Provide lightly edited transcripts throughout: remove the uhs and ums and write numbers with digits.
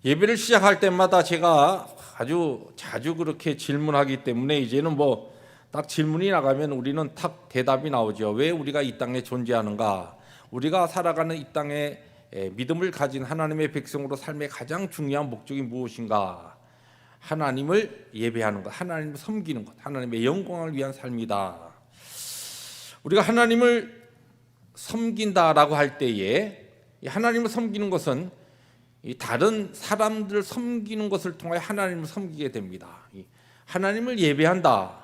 예배를 시작할 때마다 제가 아주 자주 그렇게 질문하기 때문에 이제는 뭐 딱 질문이 나가면 우리는 딱 대답이 나오죠. 왜 우리가 이 땅에 존재하는가? 우리가 살아가는 이 땅에 믿음을 가진 하나님의 백성으로 삶의 가장 중요한 목적이 무엇인가? 하나님을 예배하는 것, 하나님을 섬기는 것, 하나님의 영광을 위한 삶이다. 우리가 하나님을 섬긴다라고 할 때에 하나님을 섬기는 것은 다른 사람들을 섬기는 것을 통해 하나님을 섬기게 됩니다. 하나님을 예배한다.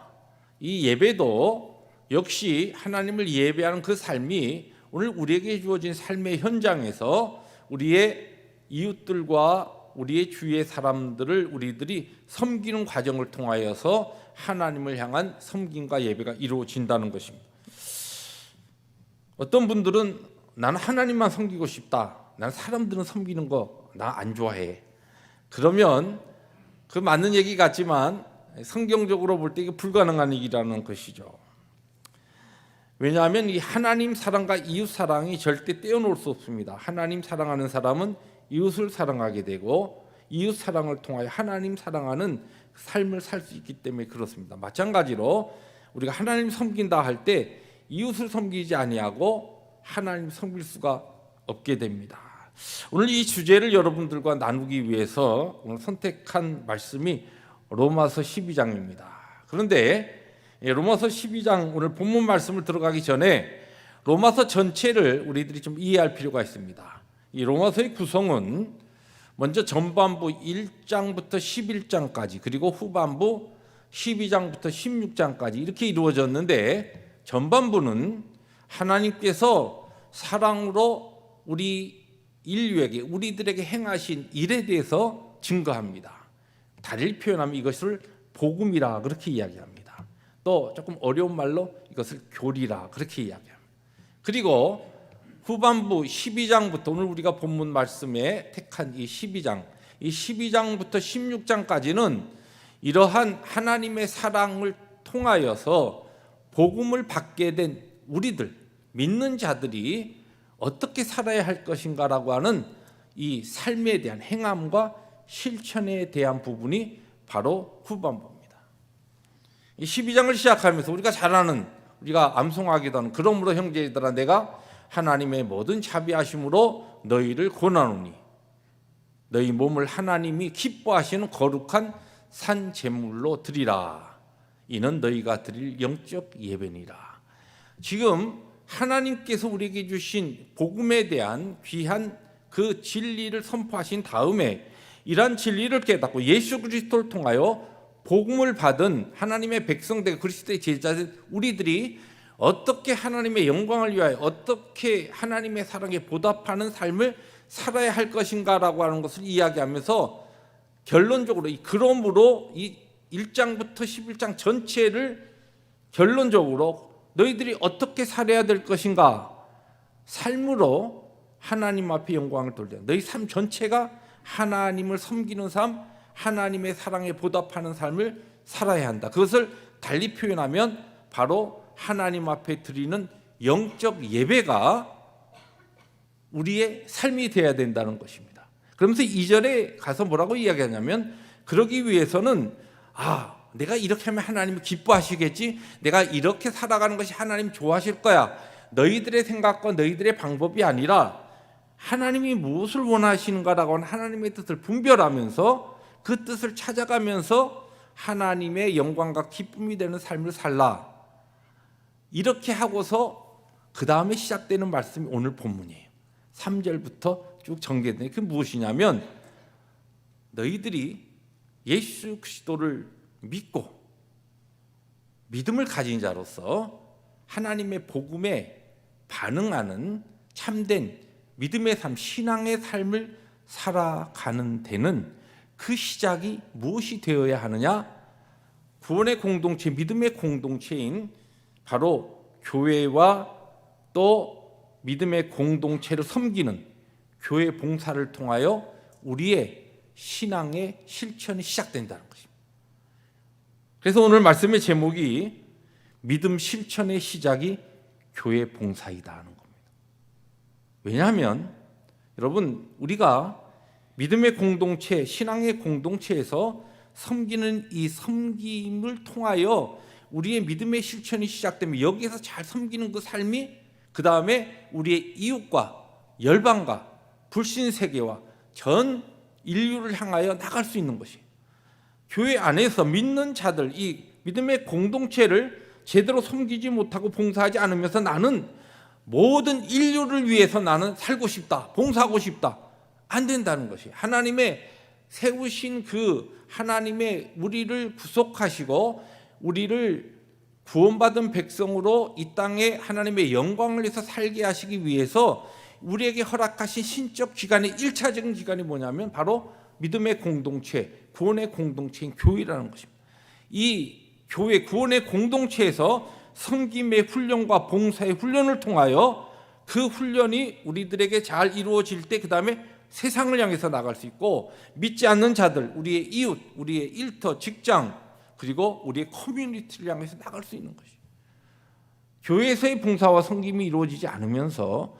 이 예배도 역시 하나님을 예배하는 그 삶이 오늘 우리에게 주어진 삶의 현장에서 우리의 이웃들과 우리의 주위의 사람들을 우리들이 섬기는 과정을 통하여서 하나님을 향한 섬김과 예배가 이루어진다는 것입니다. 어떤 분들은 나는 하나님만 섬기고 싶다. 난 사람들은 섬기는 거 나 안 좋아해. 그러면 그 맞는 얘기 같지만 성경적으로 볼 때 이게 불가능한 얘기라는 것이죠. 왜냐하면 이 하나님 사랑과 이웃 사랑이 절대 떼어놓을 수 없습니다. 하나님 사랑하는 사람은 이웃을 사랑하게 되고 이웃 사랑을 통하여 하나님 사랑하는 삶을 살 수 있기 때문에 그렇습니다. 마찬가지로 우리가 하나님 섬긴다 할 때 이웃을 섬기지 아니하고 하나님 섬길 수가 없게 됩니다. 오늘 이 주제를 여러분들과 나누기 위해서 오늘 선택한 말씀이 로마서 12장입니다. 그런데 로마서 12장 오늘 본문 말씀을 들어가기 전에 로마서 전체를 우리들이 좀 이해할 필요가 있습니다. 이 로마서의 구성은 먼저 전반부 1장부터 11장까지 그리고 후반부 12장부터 16장까지 이렇게 이루어졌는데 전반부는 하나님께서 사랑으로 우리 인류에게 우리들에게 행하신 일에 대해서 증거합니다. 달리 표현하면 이것을 복음이라 그렇게 이야기합니다. 또 조금 어려운 말로 이것을 교리라 그렇게 이야기합니다. 그리고 후반부 12장부터 오늘 우리가 본문 말씀에 택한 이 12장, 이 12장부터 16장까지는 이러한 하나님의 사랑을 통하여서 복음을 받게 된 우리들, 믿는 자들이 어떻게 살아야 할 것인가라고 하는 이 삶에 대한 행함과 실천에 대한 부분이 바로 후반부입니다. 이 12장을 시작하면서 우리가 잘 아는 우리가 암송하기도 하는 그러므로 형제들아 내가 하나님의 모든 자비하심으로 너희를 권하노니 너희 몸을 하나님이 기뻐하시는 거룩한 산 제물로 드리라. 이는 너희가 드릴 영적 예배니라. 지금 하나님께서 우리에게 주신 복음에 대한 귀한 그 진리를 선포하신 다음에 이러한 진리를 깨닫고 예수 그리스도를 통하여 복음을 받은 하나님의 백성들 그리스도의 제자들 우리들이 어떻게 하나님의 영광을 위하여 어떻게 하나님의 사랑에 보답하는 삶을 살아야 할 것인가라고 하는 것을 이야기하면서 결론적으로 그러므로 이 1장부터 11장 전체를 결론적으로 너희들이 어떻게 살아야 될 것인가 삶으로 하나님 앞에 영광을 돌려 너희 삶 전체가 하나님을 섬기는 삶 하나님의 사랑에 보답하는 삶을 살아야 한다. 그것을 달리 표현하면 바로 하나님 앞에 드리는 영적 예배가 우리의 삶이 되어야 된다는 것입니다. 그러면서 2절에 가서 뭐라고 이야기하냐면 그러기 위해서는 내가 이렇게 하면 하나님이 기뻐하시겠지. 내가 이렇게 살아가는 것이 하나님 좋아하실 거야. 너희들의 생각과 너희들의 방법이 아니라 하나님이 무엇을 원하시는가라고 하는 하나님의 뜻을 분별하면서 그 뜻을 찾아가면서 하나님의 영광과 기쁨이 되는 삶을 살라. 이렇게 하고서 그 다음에 시작되는 말씀이 오늘 본문이에요. 3절부터 쭉 전개되는 그게 무엇이냐면 너희들이 예수 그리스도를 믿고 믿음을 가진 자로서 하나님의 복음에 반응하는 참된 믿음의 삶, 신앙의 삶을 살아가는 데는 그 시작이 무엇이 되어야 하느냐? 구원의 공동체, 믿음의 공동체인 바로 교회와 또 믿음의 공동체를 섬기는 교회 봉사를 통하여 우리의 신앙의 실천이 시작된다는 것입니다. 그래서 오늘 말씀의 제목이 믿음 실천의 시작이 교회 봉사이다 하는 겁니다. 왜냐하면 여러분 우리가 믿음의 공동체, 신앙의 공동체에서 섬기는 이 섬김을 통하여 우리의 믿음의 실천이 시작되면 여기에서 잘 섬기는 그 삶이 그 다음에 우리의 이웃과 열방과 불신 세계와 전 인류를 향하여 나갈 수 있는 것이, 교회 안에서 믿는 자들, 이 믿음의 공동체를 제대로 섬기지 못하고 봉사하지 않으면서 나는 모든 인류를 위해서 나는 살고 싶다, 봉사하고 싶다, 안 된다는 것이, 하나님의 세우신 그 하나님의 우리를 구속하시고 우리를 구원받은 백성으로 이 땅에 하나님의 영광을 위해서 살게 하시기 위해서 우리에게 허락하신 신적 기간의 1차적인 기간이 뭐냐면 바로 믿음의 공동체, 구원의 공동체인 교회라는 것입니다. 이 교회 구원의 공동체에서 섬김의 훈련과 봉사의 훈련을 통하여 그 훈련이 우리들에게 잘 이루어질 때 그 다음에 세상을 향해서 나갈 수 있고, 믿지 않는 자들, 우리의 이웃, 우리의 일터, 직장, 그리고 우리의 커뮤니티를 향해서 나갈 수 있는 것이, 교회에서의 봉사와 섬김이 이루어지지 않으면서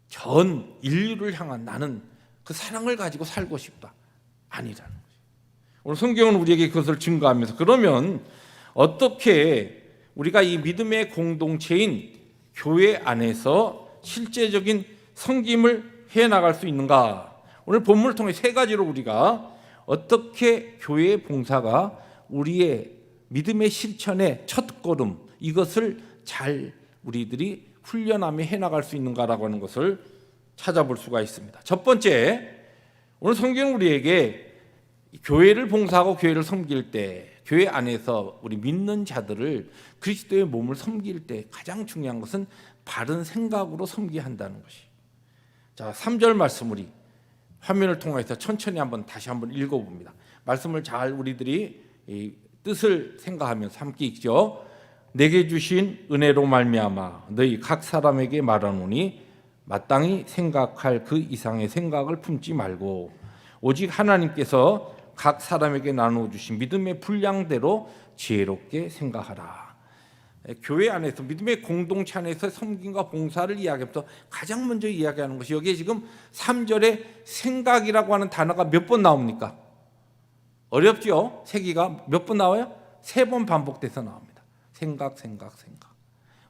전 인류를 향한 나는 그 사랑을 가지고 살고 싶다, 아니라는 거죠. 오늘 성경은 우리에게 그것을 증거하면서, 그러면 어떻게 우리가 이 믿음의 공동체인 교회 안에서 실제적인 섬김을 해나갈 수 있는가? 오늘 본문을 통해 세 가지로 우리가 어떻게 교회의 봉사가 우리의 믿음의 실천의 첫걸음, 이것을 잘 우리들이 훈련하며 해나갈 수 있는가라고 하는 것을 찾아볼 수가 있습니다. 첫 번째, 오늘 성경은 우리에게 교회를 봉사하고 교회를 섬길 때, 교회 안에서 우리 믿는 자들을 그리스도의 몸을 섬길 때 가장 중요한 것은 바른 생각으로 섬겨야 한다는 것이. 자, 3절 말씀 우리 화면을 통해서 천천히 다시 한번 읽어봅니다. 말씀을 잘 우리들이 이 뜻을 생각하면서 함께 읽죠. 내게 주신 은혜로 말미암아 너희 각 사람에게 말하노니 마땅히 생각할 그 이상의 생각을 품지 말고 오직 하나님께서 각 사람에게 나누어 주신 믿음의 분량대로 지혜롭게 생각하라. 교회 안에서 믿음의 공동체 안에서 섬김과 봉사를 이야기하면서 가장 먼저 이야기하는 것이, 여기에 지금 3절에 생각이라고 하는 단어가 몇 번 나옵니까? 어렵죠? 세기가 몇 번 나와요? 3번 반복돼서 나옵니다. 생각.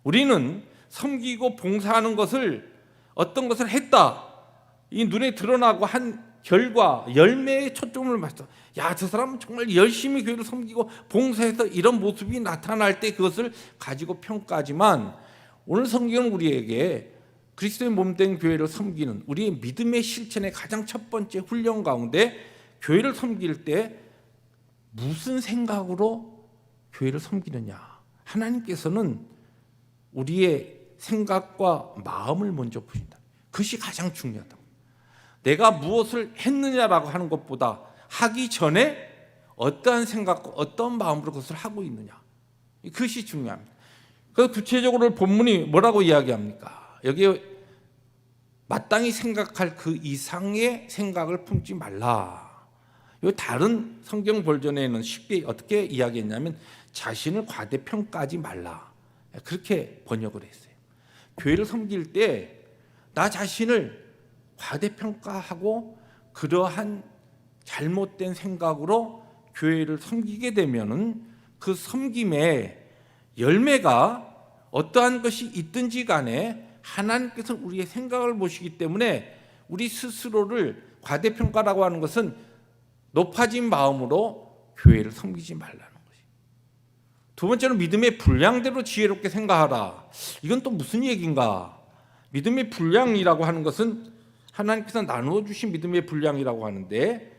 우리는 섬기고 봉사하는 것을, 어떤 것을 했다, 이 눈에 드러나고 한 결과, 열매에 초점을 맞춰, 야, 저 사람은 정말 열심히 교회를 섬기고 봉사해서 이런 모습이 나타날 때 그것을 가지고 평가하지만, 오늘 성경은 우리에게 그리스도의 몸된 교회를 섬기는 우리의 믿음의 실천의 가장 첫 번째 훈련 가운데, 교회를 섬길 때 무슨 생각으로 교회를 섬기느냐, 하나님께서는 우리의 생각과 마음을 먼저 보신다. 그것이 가장 중요하다. 내가 무엇을 했느냐라고 하는 것보다 하기 전에 어떠한 생각과 어떤 마음으로 그것을 하고 있느냐, 그것이 중요합니다. 그래서 구체적으로 본문이 뭐라고 이야기합니까? 여기에 마땅히 생각할 그 이상의 생각을 품지 말라. 이 다른 성경 버전에는 쉽게 어떻게 이야기했냐면 자신을 과대평가하지 말라, 그렇게 번역을 했어요. 교회를 섬길 때 나 자신을 과대평가하고 그러한 잘못된 생각으로 교회를 섬기게 되면은 그 섬김의 열매가 어떠한 것이 있든지 간에 하나님께서 우리의 생각을 보시기 때문에 우리 스스로를 과대평가라고 하는 것은 높아진 마음으로 교회를 섬기지 말라는 것이. 두 번째는 믿음의 분량대로 지혜롭게 생각하라. 이건 또 무슨 얘기인가? 믿음의 분량이라고 하는 것은 하나님께서 나누어 주신 믿음의 분량이라고 하는데,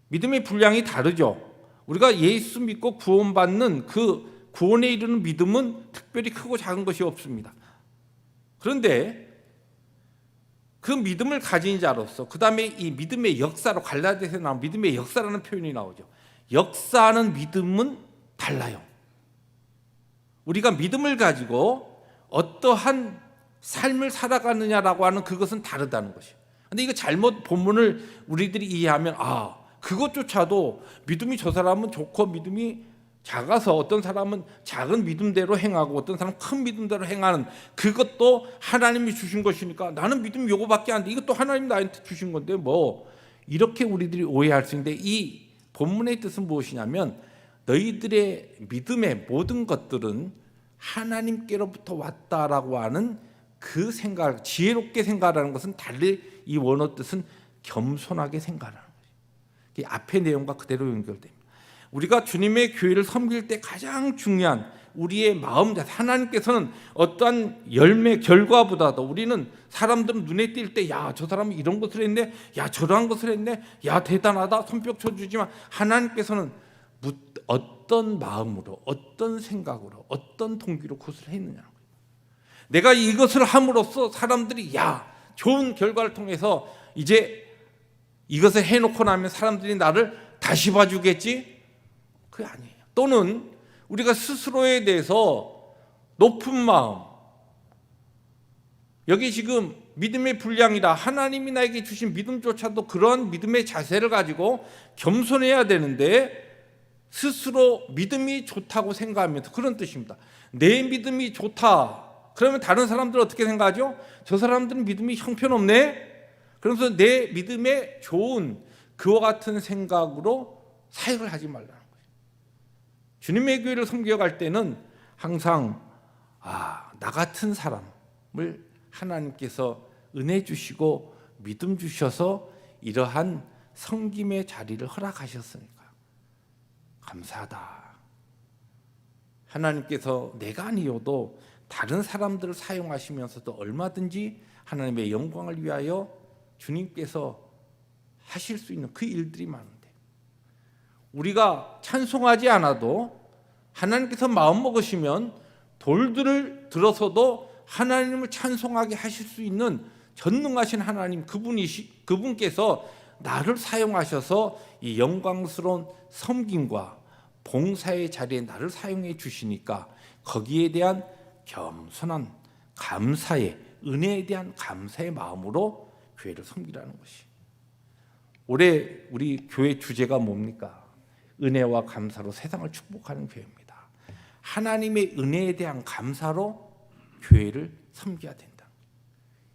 믿음의 분량이 다르죠. 우리가 예수 믿고 구원받는 그 구원에 이르는 믿음은 특별히 크고 작은 것이 없습니다. 그런데 그 믿음을 가진 자로서, 그 다음에 이 믿음의 역사로, 갈라디아서에 나온 믿음의 역사라는 표현이 나오죠. 역사하는 믿음은 달라요. 우리가 믿음을 가지고 어떠한 삶을 살아가느냐라고 하는 그것은 다르다는 것이에요. 근데 이거 잘못 본문을 우리들이 이해하면, 그것조차도 믿음이 저 사람은 좋고 믿음이 작아서 어떤 사람은 작은 믿음대로 행하고 어떤 사람은 큰 믿음대로 행하는, 그것도 하나님이 주신 것이니까 나는 믿음 요거밖에 안 돼, 이것도 하나님 나한테 주신 건데 뭐, 이렇게 우리들이 오해할 수 있는데, 이 본문의 뜻은 무엇이냐면 너희들의 믿음의 모든 것들은 하나님께로부터 왔다라고 하는 그 생각, 지혜롭게 생각하는 것은 달리 이 원어 뜻은 겸손하게 생각하는 거예요. 앞의 내용과 그대로 연결됩니다. 우리가 주님의 교회를 섬길 때 가장 중요한 우리의 마음 자세, 하나님께서는 어떠한 열매 결과보다도 우리는 사람들은 눈에 띌 때 야 저 사람은 이런 것을 했네, 야 저러한 것을 했네, 야 대단하다 손뼉 쳐주지만 하나님께서는 어떤 마음으로, 어떤 생각으로, 어떤 동기로 그것을 했느냐는 거예요. 내가 이것을 함으로써 사람들이 야 좋은 결과를 통해서 이제 이것을 해놓고 나면 사람들이 나를 다시 봐주겠지? 그게 아니에요. 또는 우리가 스스로에 대해서 높은 마음, 여기 지금 믿음의 분량이라 하나님이 나에게 주신 믿음조차도 그런 믿음의 자세를 가지고 겸손해야 되는데, 스스로 믿음이 좋다고 생각하면서, 그런 뜻입니다. 내 믿음이 좋다 그러면 다른 사람들은 어떻게 생각하죠? 저 사람들은 믿음이 형편없네, 그러면서 내 믿음에 좋은 그와 같은 생각으로 사역을 하지 말라는 거예요. 주님의 교회를 섬겨갈 때는 항상 나 같은 사람을 하나님께서 은혜 주시고 믿음 주셔서 이러한 섬김의 자리를 허락하셨으니까 감사하다. 하나님께서 내가 아니어도 다른 사람들을 사용하시면서도 얼마든지 하나님의 영광을 위하여 주님께서 하실 수 있는 그 일들이 많은데, 우리가 찬송하지 않아도 하나님께서 마음 먹으시면 돌들을 들어서도 하나님을 찬송하게 하실 수 있는 전능하신 하나님, 그분께서 나를 사용하셔서 이 영광스러운 섬김과 봉사의 자리에 나를 사용해 주시니까 거기에 대한 겸손한 감사의, 은혜에 대한 감사의 마음으로 교회를 섬기라는 것이. 올해 우리 교회 주제가 뭡니까? 은혜와 감사로 세상을 축복하는 교회입니다. 하나님의 은혜에 대한 감사로 교회를 섬겨야 된다.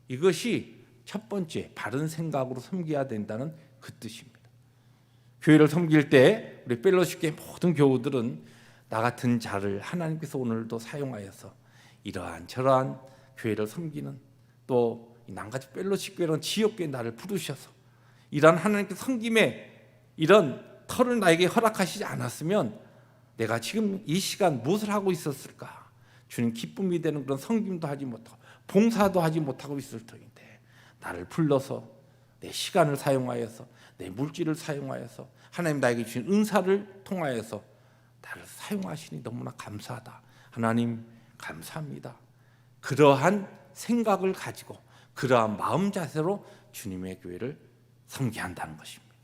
이것이 첫 번째 바른 생각으로 섬겨야 된다는 그 뜻입니다. 교회를 섬길 때 우리 펠로십교회 모든 교우들은 나 같은 자를 하나님께서 오늘도 사용하여서 이러한 저러한 교회를 섬기는, 또 남같이 펠로십교회는 지역교회 나를 부르셔서 이러한 하나님께서 섬김의 이런 터를 나에게 허락하시지 않았으면 내가 지금 이 시간 무엇을 하고 있었을까? 주님 기쁨이 되는 그런 섬김도 하지 못하고 봉사도 하지 못하고 있을 터인데, 나를 불러서 내 시간을 사용하여서 내 물질을 사용하여서 하나님 나에게 주신 은사를 통하여서 나를 사용하시니 너무나 감사하다. 하나님 감사합니다. 그러한 생각을 가지고 그러한 마음 자세로 주님의 교회를 섬기게 한다는 것입니다.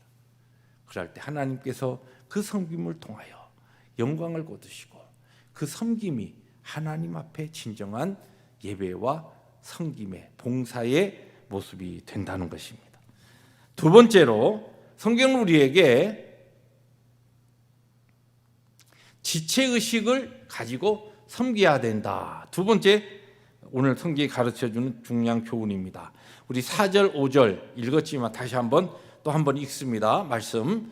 그럴 때 하나님께서 그 섬김을 통하여 영광을 거두시고 그 섬김이 하나님 앞에 진정한 예배와 섬김의 봉사의 모습이 된다는 것입니다. 두 번째로 성경은 우리에게 지체의식을 가지고 섬겨야 된다. 두 번째 오늘 성경이 가르쳐주는 중요한 교훈입니다. 우리 4절 5절 읽었지만 다시 한번 또 한 번 읽습니다. 말씀,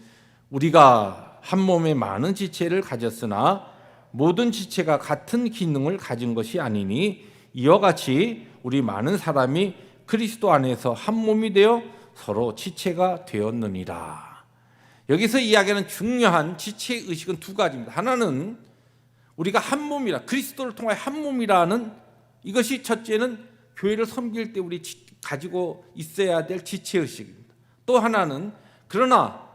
우리가 한 몸에 많은 지체를 가졌으나 모든 지체가 같은 기능을 가진 것이 아니니 이와 같이 우리 많은 사람이 그리스도 안에서 한 몸이 되어 서로 지체가 되었느니라. 여기서 이야기하는 중요한 지체의 의식은 두 가지입니다. 하나는 우리가 한 몸이라, 그리스도를 통해 한 몸이라는 이것이 첫째는 교회를 섬길 때 우리 가지고 있어야 될 지체 의식입니다. 또 하나는 그러나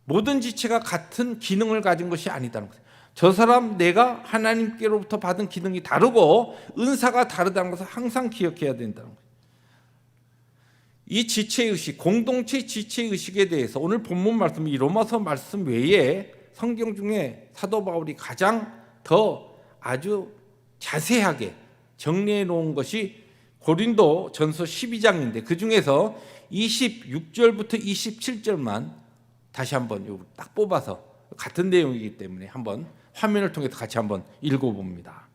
모든 지체가 같은 기능을 가진 것이 아니다는 것이에요. 저 사람 내가 하나님께로부터 받은 기능이 다르고 은사가 다르다는 것을 항상 기억해야 된다는 거예요. 이 지체의식, 공동체 지체의식에 대해서 오늘 본문 말씀, 이 로마서 말씀 외에 성경 중에 사도 바울이 가장 더 아주 자세하게 정리해 놓은 것이 고린도 전서 12장인데 그 중에서 26절부터 27절만 다시 한번 딱 뽑아서 같은 내용이기 때문에 한번 화면을 통해서 같이 한번 읽어봅니다.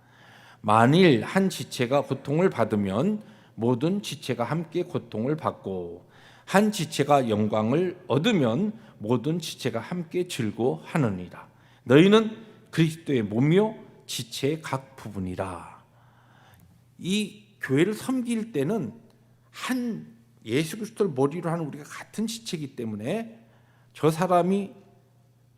만일 한 지체가 고통을 받으면 모든 지체가 함께 고통을 받고 한 지체가 영광을 얻으면 모든 지체가 함께 즐거워하느니라. 너희는 그리스도의 몸이요 지체의 각 부분이라. 이 교회를 섬길 때는 한 예수 그리스도를 머리로 하는 우리가 같은 지체이기 때문에 저 사람이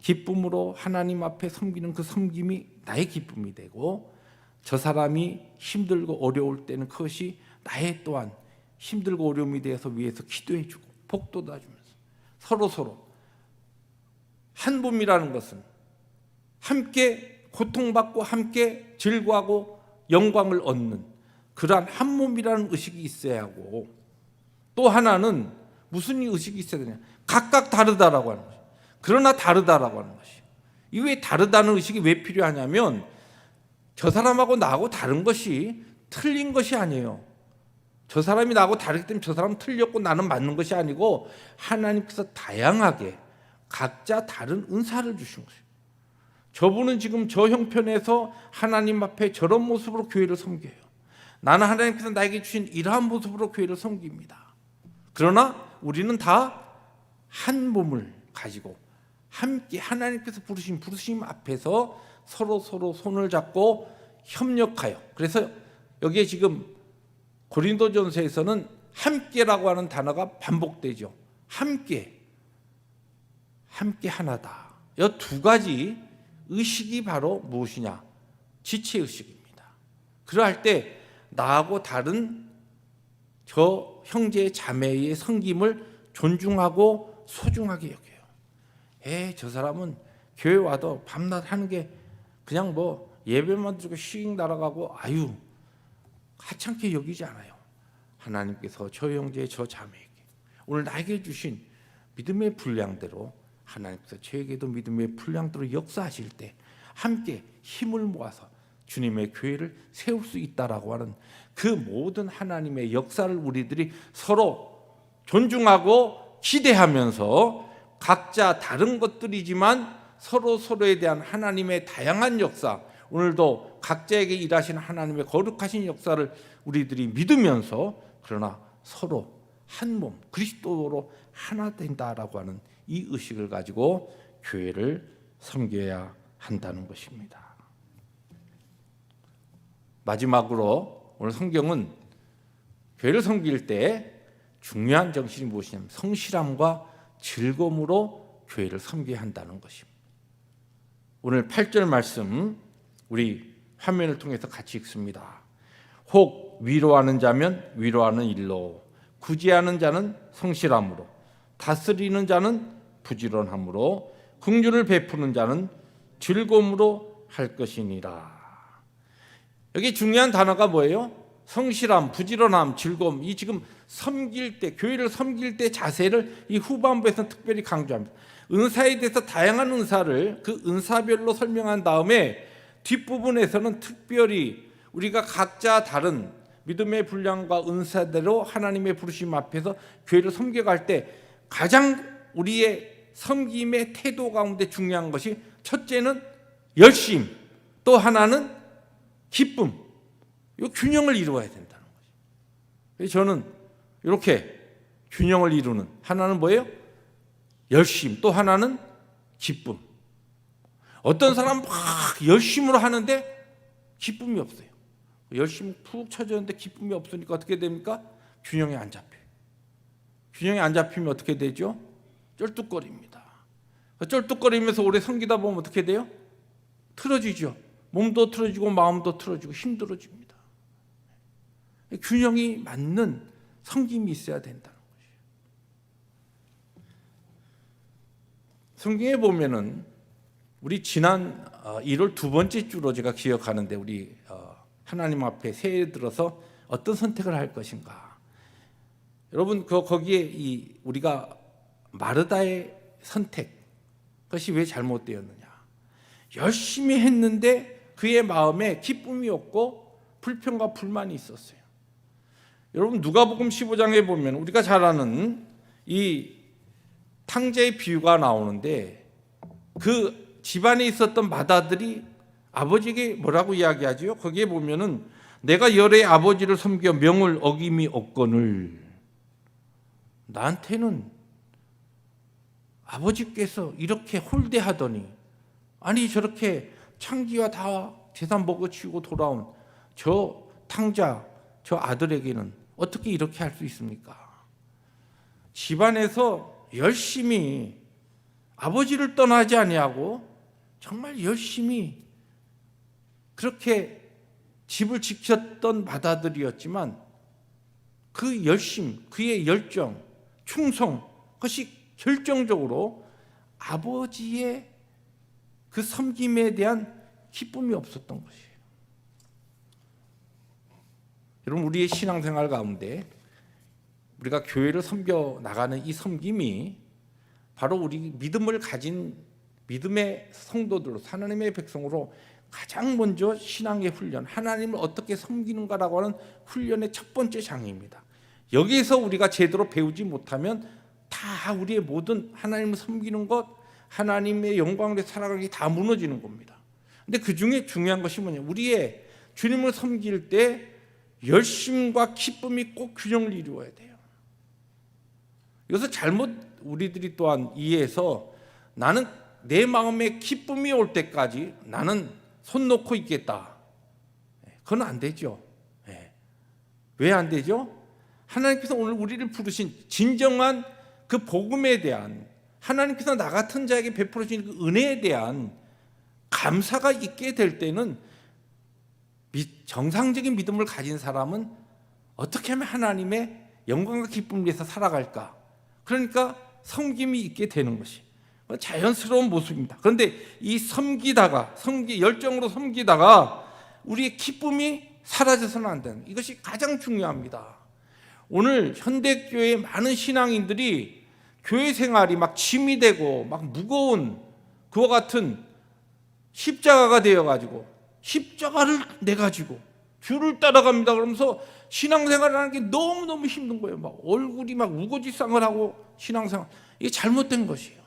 기쁨으로 하나님 앞에 섬기는 그 섬김이 나의 기쁨이 되고 저 사람이 힘들고 어려울 때는 그것이 나의 또한 힘들고 어려움이 되어서 위해서 기도해주고 복도 놔주면서 서로 한 몸이라는 것은 함께 고통받고 함께 즐거워하고 영광을 얻는 그러한 한 몸이라는 의식이 있어야 하고, 또 하나는 무슨 의식이 있어야 되냐, 각각 다르다라고 하는 것이, 그러나 다르다라고 하는 것이. 이 왜 다르다는 의식이 왜 필요하냐면 저 사람하고 나하고 다른 것이 틀린 것이 아니에요. 저 사람이 나하고 다르기 때문에 저 사람은 틀렸고 나는 맞는 것이 아니고 하나님께서 다양하게 각자 다른 은사를 주신 것이에요. 저분은 지금 저 형편에서 하나님 앞에 저런 모습으로 교회를 섬겨요. 나는 하나님께서 나에게 주신 이러한 모습으로 교회를 섬깁니다. 그러나 우리는 다 한 몸을 가지고 함께 하나님께서 부르심 앞에서 서로 손을 잡고 협력하여, 그래서 여기에 지금 고린도전서에서는 함께라고 하는 단어가 반복되죠. 함께 하나다. 이 두 가지 의식이 바로 무엇이냐? 지체의식입니다. 그러할 때 나하고 다른 저 형제 자매의 섬김을 존중하고 소중하게 여겨요. 저 사람은 교회 와도 밤낮 하는 게 그냥 뭐 예배만 드리고 씩 날아가고 아유 하찮게 여기지 않아요. 하나님께서 저 형제 저 자매에게 오늘 나에게 주신 믿음의 분량대로 하나님께서 저에게도 믿음의 분량대로 역사하실 때 함께 힘을 모아서 주님의 교회를 세울 수 있다라고 하는 그 모든 하나님의 역사를 우리들이 서로 존중하고 기대하면서 각자 다른 것들이지만 서로에 대한 하나님의 다양한 역사, 오늘도 각자에게 일하시는 하나님의 거룩하신 역사를 우리들이 믿으면서 그러나 서로 한 몸 그리스도로 하나 된다라고 하는 이 의식을 가지고 교회를 섬겨야 한다는 것입니다. 마지막으로 오늘 성경은 교회를 섬길 때 중요한 정신이 무엇이냐면 성실함과 즐거움으로 교회를 섬겨야 한다는 것입니다. 오늘 8절 말씀 우리 화면을 통해서 같이 읽습니다. 혹 위로하는 자면 위로하는 일로, 구제하는 자는 성실함으로, 다스리는 자는 부지런함으로, 긍휼을 베푸는 자는 즐거움으로 할 것이니라. 여기 중요한 단어가 뭐예요? 성실함, 부지런함, 즐거움. 이 지금 섬길 때, 교회를 섬길 때 자세를 이 후반부에서 특별히 강조합니다. 은사에 대해서 다양한 은사를 그 은사별로 설명한 다음에 뒷부분에서는 특별히 우리가 각자 다른 믿음의 분량과 은사대로 하나님의 부르심 앞에서 교회를 섬겨갈 때 가장 우리의 섬김의 태도 가운데 중요한 것이, 첫째는 열심, 또 하나는 기쁨. 이 균형을 이루어야 된다는 거죠. 저는 이렇게 균형을 이루는, 하나는 뭐예요? 열심, 또 하나는 기쁨. 어떤 사람은 막 열심으로 하는데 기쁨이 없어요. 열심히 푹 쳐졌는데 기쁨이 없으니까 어떻게 됩니까? 균형이 안 잡혀요. 균형이 안 잡히면 어떻게 되죠? 쩔뚝거립니다. 쩔뚝거리면서 오래 섬기다 보면 어떻게 돼요? 틀어지죠. 몸도 틀어지고 마음도 틀어지고 힘들어집니다. 균형이 맞는 섬김이 있어야 된다는 것이에요. 성경에 보면은 우리 지난 1월 두 번째 주로 제가 기억하는데, 우리 하나님 앞에 새해 들어서 어떤 선택을 할 것인가. 여러분 거기에 우리가 마르다의 선택, 그것이 왜 잘못되었느냐. 열심히 했는데 그의 마음에 기쁨이 없고 불평과 불만이 있었어요. 여러분 누가복음 15장에 보면 우리가 잘 아는 이 탕자의 비유가 나오는데, 그 집안에 있었던 맏아들이 아버지에게 뭐라고 이야기하지요? 거기에 보면은 내가 열의 아버지를 섬겨 명을 어김이 없거늘, 나한테는 아버지께서 이렇게 홀대하더니, 아니 저렇게 창기와 다 재산 먹어치우고 돌아온 저 탕자, 저 아들에게는 어떻게 이렇게 할 수 있습니까? 집안에서 열심히 아버지를 떠나지 아니하고 정말 열심히 그렇게 집을 지켰던 맏아들이었지만 그 열심, 그의 열정, 충성, 그것이 결정적으로 아버지의 그 섬김에 대한 기쁨이 없었던 것이에요. 여러분, 우리의 신앙생활 가운데 우리가 교회를 섬겨 나가는 이 섬김이 바로 우리 믿음을 가진 믿음의 성도들로, 하나님의 백성으로 가장 먼저 신앙의 훈련, 하나님을 어떻게 섬기는가라고 하는 훈련의 첫 번째 장입니다. 여기에서 우리가 제대로 배우지 못하면 다 우리의 모든 하나님을 섬기는 것, 하나님의 영광을 위해 살아가는 게 다 무너지는 겁니다. 근데 그 중에 중요한 것이 뭐냐, 우리의 주님을 섬길 때 열심과 기쁨이 꼭 균형을 이루어야 돼요. 이것을 잘못 우리들이 또한 이해해서 나는 내 마음에 기쁨이 올 때까지 나는 손 놓고 있겠다. 그건 안 되죠. 왜 안 되죠? 하나님께서 오늘 우리를 부르신 진정한 그 복음에 대한, 하나님께서 나 같은 자에게 베풀어 주신 그 은혜에 대한 감사가 있게 될 때는 정상적인 믿음을 가진 사람은 어떻게 하면 하나님의 영광과 기쁨을 위해서 살아갈까? 그러니까 섬김이 있게 되는 것이 자연스러운 모습입니다. 그런데 이 열정으로 섬기다가 우리의 기쁨이 사라져서는 안 되는, 이것이 가장 중요합니다. 오늘 현대교회의 많은 신앙인들이 교회 생활이 막 짐이 되고 막 무거운 그와 같은 십자가가 되어가지고 십자가를 내가지고 주를 따라갑니다. 그러면서 신앙생활을 하는 게 너무너무 힘든 거예요. 막 얼굴이 막 우거지상을 하고 신앙생활, 이게 잘못된 것이에요.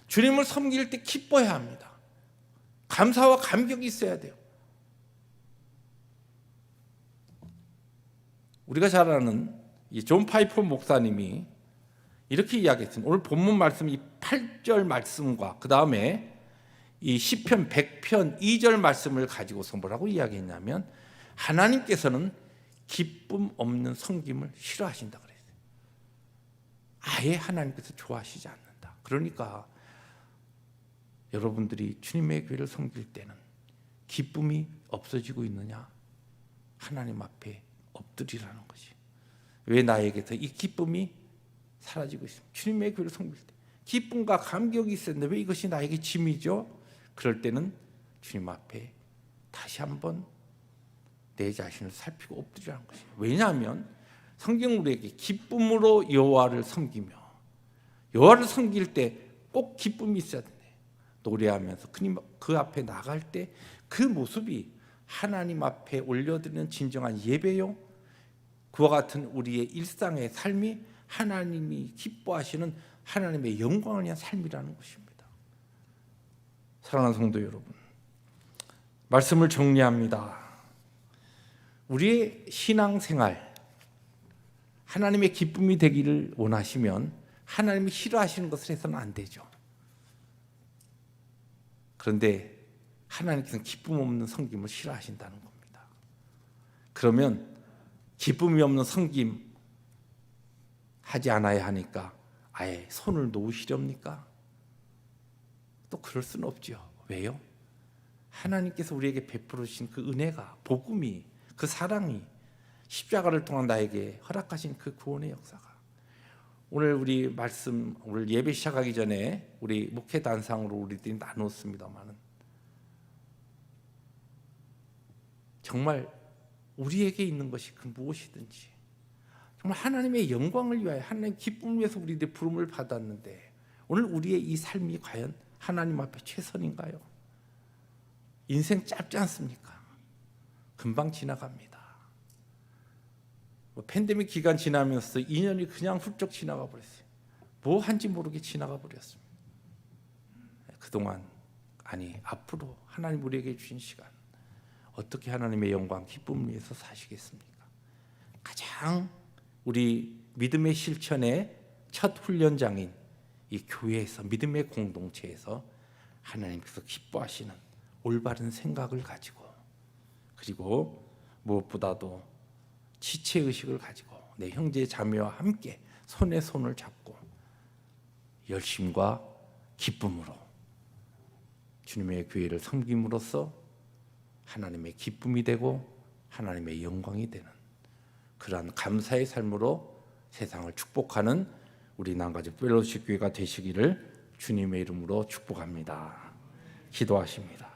주님을 섬길 때 기뻐야 합니다. 감사와 감격이 있어야 돼요. 우리가 잘 아는 이 존 파이퍼 목사님이 이렇게 이야기했습니다. 오늘 본문 말씀 이 8절 말씀과 그 다음에 이 시편 100편 2절 말씀을 가지고서 뭐라고 이야기했냐면, 하나님께서는 기쁨 없는 섬김을 싫어하신다 그랬어요. 아예 하나님께서 좋아하시지 않는다. 그러니까 여러분들이 주님의 교회를 섬길 때는 기쁨이 없어지고 있느냐? 하나님 앞에 엎드리라는 것이. 왜 나에게서 이 기쁨이 사라지고 있습니다. 주님의 교회를 섬길 때 기쁨과 감격이 있었는데 왜 이것이 나에게 짐이죠? 그럴 때는 주님 앞에 다시 한번 내 자신을 살피고 엎드리라는 것이에요. 왜냐하면 성경 우리에게 기쁨으로 여호와를 섬기며, 여호와를 섬길 때 꼭 기쁨이 있어야 된대. 노래하면서 그 앞에 나갈 때 그 모습이 하나님 앞에 올려드리는 진정한 예배요, 그와 같은 우리의 일상의 삶이 하나님이 기뻐하시는 하나님의 영광을 위한 삶이라는 것입니다. 사랑하는 성도 여러분, 말씀을 정리합니다. 우리의 신앙생활, 하나님의 기쁨이 되기를 원하시면 하나님이 싫어하시는 것을 해서는 안 되죠. 그런데 하나님께서는 기쁨 없는 섬김을 싫어하신다는 겁니다. 그러면 기쁨이 없는 섬김 하지 않아야 하니까 아예 손을 놓으시렵니까? 또 그럴 수는 없죠. 왜요? 하나님께서 우리에게 베풀어 주신 그 은혜가, 복음이, 그 사랑이, 십자가를 통한 나에게 허락하신 그 구원의 역사가, 오늘 우리 말씀, 오늘 예배 시작하기 전에 우리 목회 단상으로 우리들이 나눴습니다만은 정말 우리에게 있는 것이 그 무엇이든지 정말 하나님의 영광을 위하여, 하나님의 기쁨을 위해서 우리들이 부름을 받았는데 오늘 우리의 이 삶이 과연 하나님 앞에 최선인가요? 인생 짧지 않습니까? 금방 지나갑니다. 팬데믹 기간 지나면서 2년이 그냥 훌쩍 지나가 버렸어요. 뭐 한지 모르게 지나가 버렸습니다. 그동안 아니, 앞으로 하나님 우리에게 주신 시간 어떻게 하나님의 영광 기쁨을 위해서 사시겠습니까? 가장 우리 믿음의 실천의 첫 훈련장인 이 교회에서, 믿음의 공동체에서 하나님께서 기뻐하시는 올바른 생각을 가지고, 그리고 무엇보다도 지체의식을 가지고 내 형제 자매와 함께 손에 손을 잡고 열심과 기쁨으로 주님의 교회를 섬김으로써 하나님의 기쁨이 되고 하나님의 영광이 되는 그러한 감사의 삶으로 세상을 축복하는 우리 남가족 펠로십 교회가 되시기를 주님의 이름으로 축복합니다. 기도하십니다.